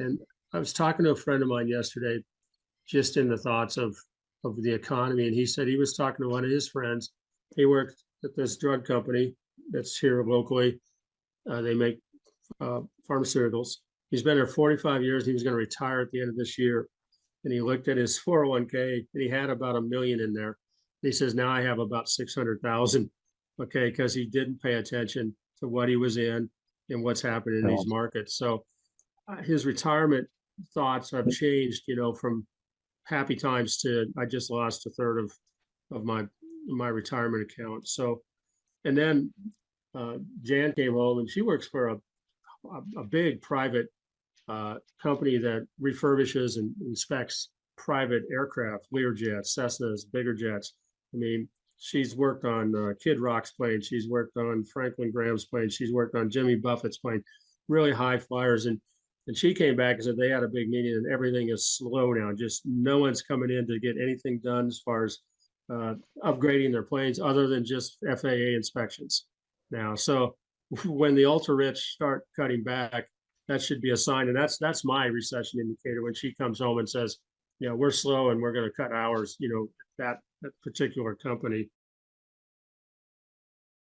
And I was talking to a friend of mine yesterday, just in the thoughts of the economy, and he said he was talking to one of his friends. He worked at this drug company that's here locally. They make pharmaceuticals. He's been there 45 years. He was going to retire at the end of this year. And he looked at his 401k and he had about $1 million in there. He says, now I have about 600,000. Okay. Because he didn't pay attention to what he was in and what's happening in these markets. So his retirement thoughts have changed, from happy times to I just lost a third of my retirement account. So, and then Jan came home and she works for a big private company that refurbishes and inspects private aircraft, Learjets, Cessnas, bigger jets. I mean, she's worked on Kid Rock's plane. She's worked on Franklin Graham's plane. She's worked on Jimmy Buffett's plane, really high flyers. And she came back and said they had a big meeting and everything is slow now. Just no one's coming in to get anything done as far as upgrading their planes other than just FAA inspections now. So when the ultra rich start cutting back, that should be a sign. And that's my recession indicator when she comes home and says, we're slow and we're going to cut hours, that particular company.